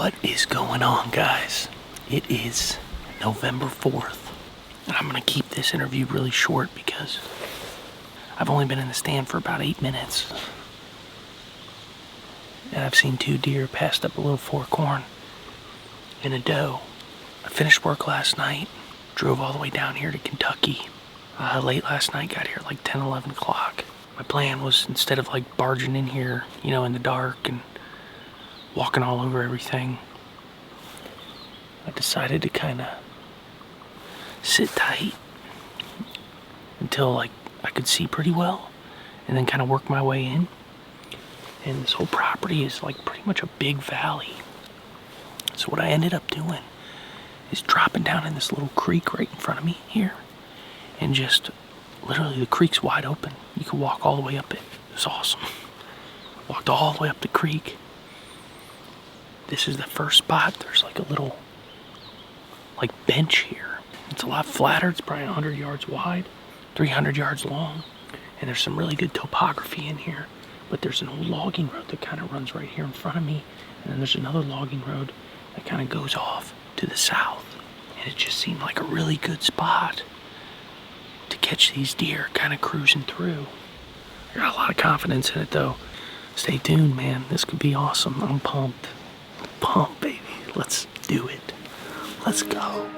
What is going on, guys? It is November 4th, and I'm going to keep this interview really short because I've only been in the stand for about 8 minutes. And I've seen 2 deer passed up a little forkhorn and a doe. I finished work last night, drove all the way down here to Kentucky. Late last night, got here at like 10, 11 o'clock. My plan was, instead of like barging in here, in the dark and walking all over everything, I decided to kind of sit tight until I could see pretty well, and then kind of work my way in. And this whole property is like pretty much a big valley. So what I ended up doing is dropping down in this little creek right in front of me here, and just literally the creek's wide open. You can walk all the way up it. It was awesome. Walked all the way up the creek. This is the first spot. There's like a little bench here. It's a lot flatter. It's probably 100 yards wide, 300 yards long, and there's some really good topography in here. But there's an old logging road that kind of runs right here in front of me, and then there's another logging road that kind of goes off to the south. And it just seemed like a really good spot to catch these deer kind of cruising through. I got a lot of confidence in it though. Stay tuned, man. This could be awesome. I'm pumped. Pumped, baby. Let's do it. Let's go.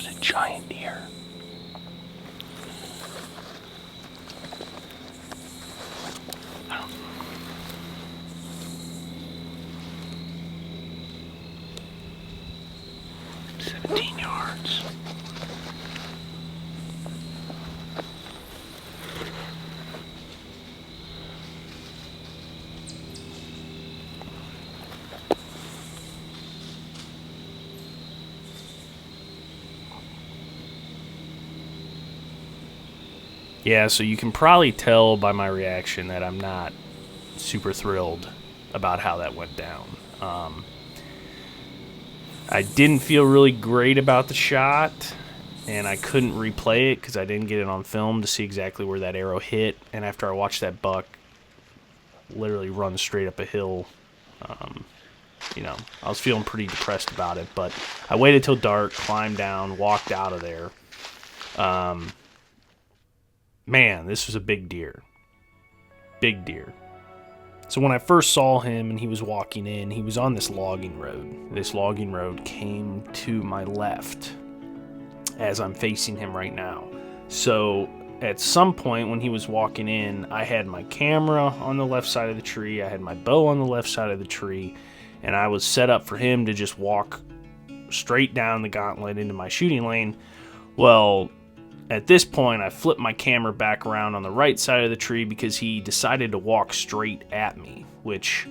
was a giant deer. I don't 17 yards. Yeah, so you can probably tell by my reaction that I'm not super thrilled about how that went down. I didn't feel really great about the shot, and I couldn't replay it because I didn't get it on film to see exactly where that arrow hit. And after I watched that buck literally run straight up a hill, I was feeling pretty depressed about it. But I waited till dark, climbed down, walked out of there. Man, this was a big deer. Big deer. So when I first saw him and he was walking in, he was on this logging road. This logging road came to my left as I'm facing him right now. So at some point when he was walking in, I had my camera on the left side of the tree, I had my bow on the left side of the tree, and I was set up for him to just walk straight down the gauntlet into my shooting lane. Well, at this point, I flipped my camera back around on the right side of the tree because he decided to walk straight at me, which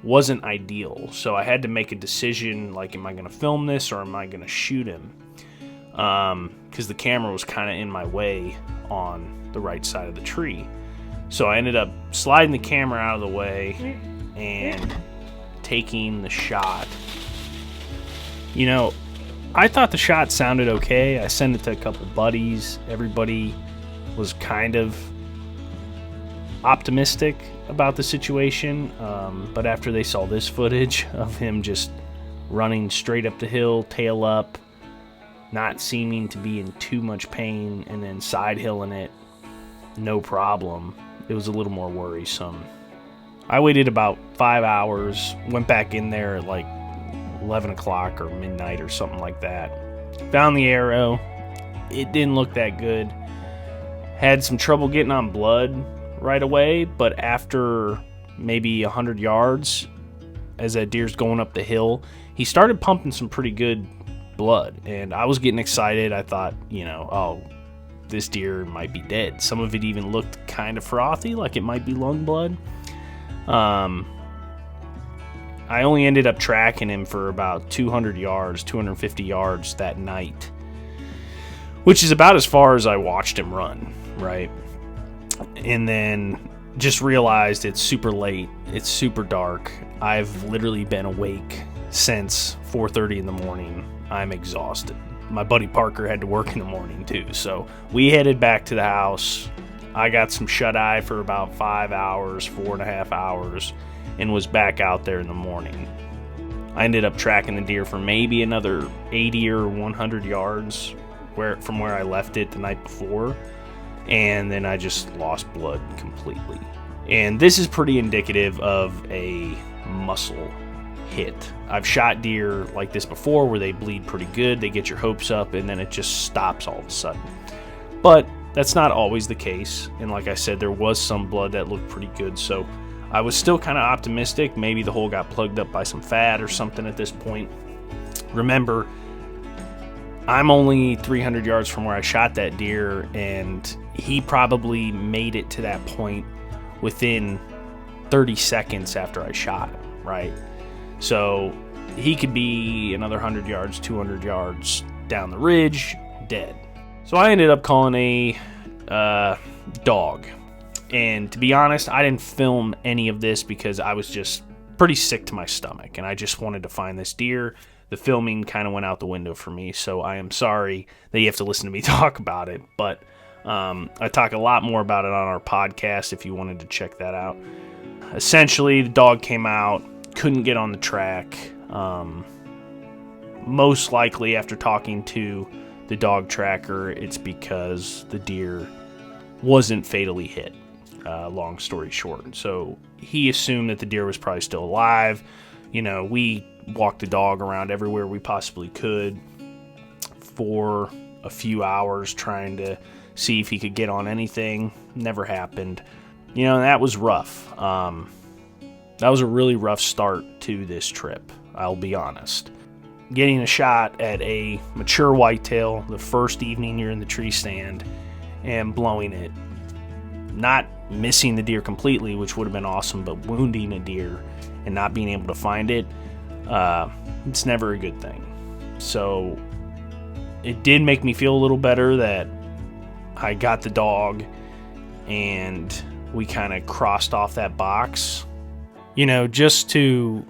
wasn't ideal. So I had to make a decision, like, am I going to film this or am I going to shoot him? Because the camera was kind of in my way on the right side of the tree. So I ended up sliding the camera out of the way and taking the shot. I thought the shot sounded okay. I sent it to a couple buddies. Everybody was kind of optimistic about the situation. But after they saw this footage of him just running straight up the hill, tail up, not seeming to be in too much pain, and then side hilling it, no problem, it was a little more worrisome. I waited about 5 hours, went back in there at like 11 o'clock or midnight or something like that. Found the arrow. It didn't look that good. Had some trouble getting on blood right away, but after maybe 100 yards, as that deer's going up the hill, he started pumping some pretty good blood, and I was getting excited. I thought, this deer might be dead. Some of it even looked kind of frothy, like it might be lung blood. I only ended up tracking him for about 200 yards, 250 yards that night, which is about as far as I watched him run, right? And then just realized it's super late, it's super dark. I've literally been awake since 4:30 in the morning. I'm exhausted. My buddy Parker had to work in the morning too, so we headed back to the house. I got some shut-eye for about 5 hours, 4.5 hours, and was back out there in the morning. I ended up tracking the deer for maybe another 80 or 100 yards from where I left it the night before, and then I just lost blood completely. And this is pretty indicative of a muscle hit. I've shot deer like this before where they bleed pretty good, they get your hopes up, and then it just stops all of a sudden. But that's not always the case, and like I said, there was some blood that looked pretty good, so I was still kind of optimistic. Maybe the hole got plugged up by some fat or something at this point. Remember, I'm only 300 yards from where I shot that deer, and he probably made it to that point within 30 seconds after I shot him, right? So he could be another 100 yards, 200 yards down the ridge, dead. So I ended up calling a dog. And to be honest, I didn't film any of this because I was just pretty sick to my stomach, and I just wanted to find this deer. The filming kind of went out the window for me, so I am sorry that you have to listen to me talk about it, but I talk a lot more about it on our podcast if you wanted to check that out. Essentially, the dog came out, couldn't get on the track. Most likely, after talking to the dog tracker, it's because the deer wasn't fatally hit. Long story short. So he assumed that the deer was probably still alive. We walked the dog around everywhere we possibly could. for a few hours trying to see if he could get on anything. Never happened. You know, that was rough. That was a really rough start to this trip, I'll be honest. Getting a shot at a mature whitetail the first evening you're in the tree stand and blowing it. Not missing the deer completely, which would have been awesome, but wounding a deer and not being able to find it, it's never a good thing. So it did make me feel a little better that I got the dog and we kind of crossed off that box. You know, just to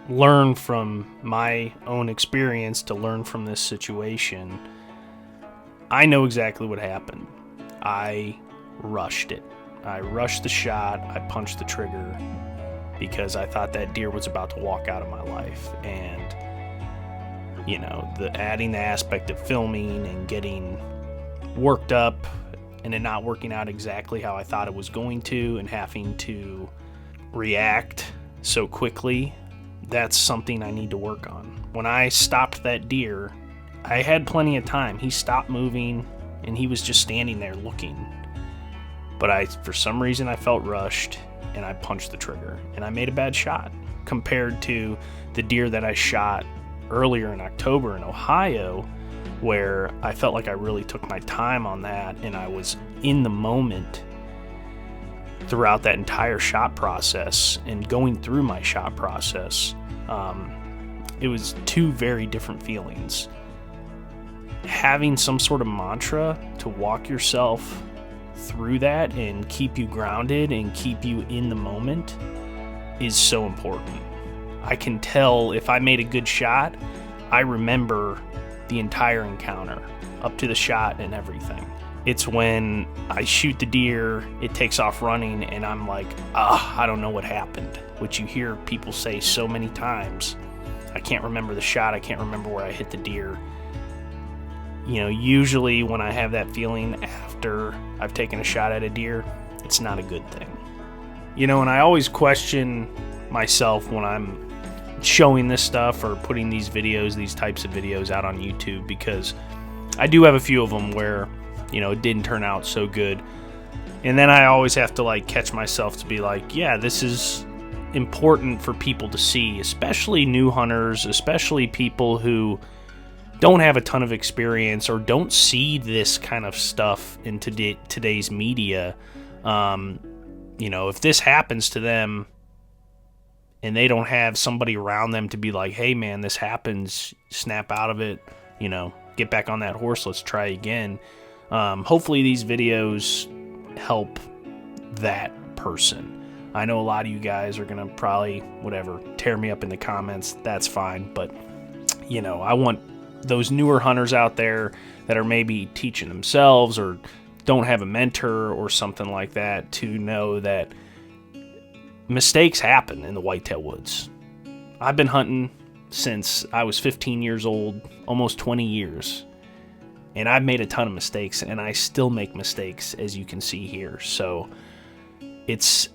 learn from my own experience, to learn from this situation, I know exactly what happened. I rushed it. I rushed the shot. I punched the trigger because I thought that deer was about to walk out of my life. And, you know, adding the aspect of filming and getting worked up and it not working out exactly how I thought it was going to and having to react so quickly, that's something I need to work on. When I stopped that deer, I had plenty of time. He stopped moving and he was just standing there looking. But for some reason, I felt rushed and I punched the trigger and I made a bad shot compared to the deer that I shot earlier in October in Ohio, where I felt like I really took my time on that and I was in the moment throughout that entire shot process and going through my shot process. It was two very different feelings. Having some sort of mantra to walk yourself through that and keep you grounded and keep you in the moment is so important. I can tell if I made a good shot, I remember the entire encounter up to the shot and everything. It's when I shoot the deer, it takes off running, and I'm like, I don't know what happened, which you hear people say so many times. I can't remember the shot, I can't remember where I hit the deer. You know, usually when I have that feeling after I've taken a shot at a deer, it's not a good thing. You know, and I always question myself when I'm showing this stuff or putting these types of videos out on YouTube, because I do have a few of them where, you know, it didn't turn out so good. And then I always have to like catch myself to be like, yeah, this is important for people to see, especially new hunters, especially people who don't have a ton of experience or don't see this kind of stuff in today's media. You know, if this happens to them and they don't have somebody around them to be like, hey man, this happens, snap out of it, you know, get back on that horse, let's try again. Hopefully these videos help that person. I know a lot of you guys are going to probably, tear me up in the comments. That's fine. But, you know, I want those newer hunters out there that are maybe teaching themselves or don't have a mentor or something like that to know that mistakes happen in the whitetail woods. I've been hunting since I was 15 years old, almost 20 years. And I've made a ton of mistakes, and I still make mistakes, as you can see here. So it's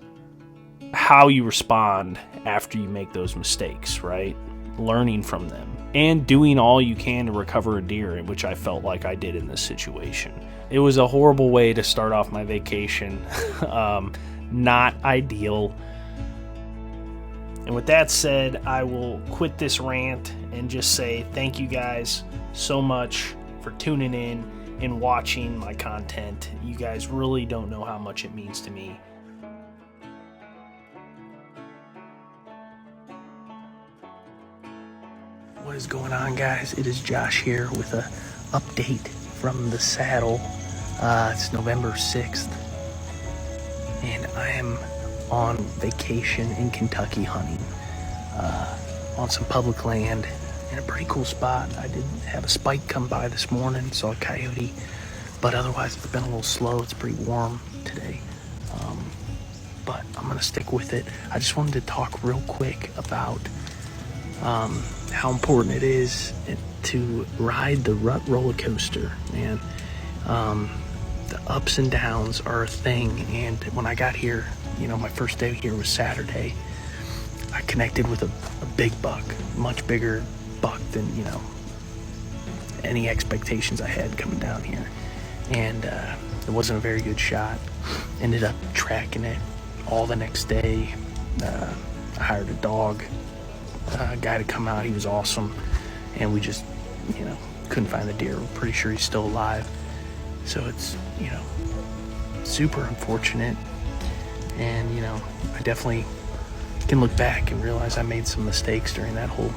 how you respond after you make those mistakes, right? Learning from them and doing all you can to recover a deer, which I felt like I did in this situation. It was a horrible way to start off my vacation. Not ideal. And with that said, I will quit this rant and just say thank you guys so much for tuning in and watching my content. You guys really don't know how much it means to me. What is going on, guys? It is Josh here with an update from the saddle. It's November 6th, and I am on vacation in Kentucky hunting on some public land in a pretty cool spot. I did have a spike come by this morning, saw a coyote, but otherwise it's been a little slow. It's pretty warm today, but I'm gonna stick with it. I just wanted to talk real quick about how important it is to ride the rut roller coaster, man. The ups and downs are a thing, and when I got here, you know, my first day here was Saturday. I connected with a big buck, much bigger buck than, you know, any expectations I had coming down here. And it wasn't a very good shot. Ended up tracking it all the next day. I hired a dog, a guy to come out. He was awesome. And we just, couldn't find the deer. We're pretty sure he's still alive. So it's, super unfortunate. And, I definitely can look back and realize I made some mistakes during that whole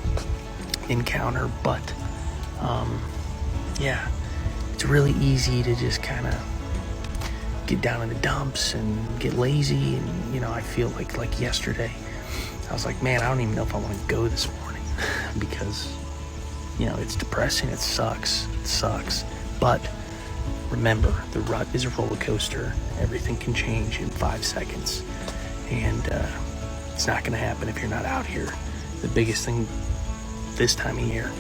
encounter. But, it's really easy to just kind of get down in the dumps and get lazy. And, I feel like yesterday, I was like, man, I don't even know if I want to go this morning because, it's depressing. It sucks. But remember, the rut is a roller coaster. Everything can change in 5 seconds. And it's not going to happen if you're not out here. The biggest thing this time of year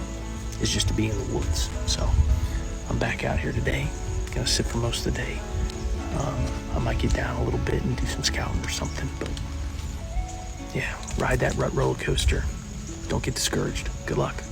is just to be in the woods. So I'm back out here today. Going to sit for most of the day. I might get down a little bit and do some scouting or something. But yeah, ride that rut roller coaster. Don't get discouraged. Good luck.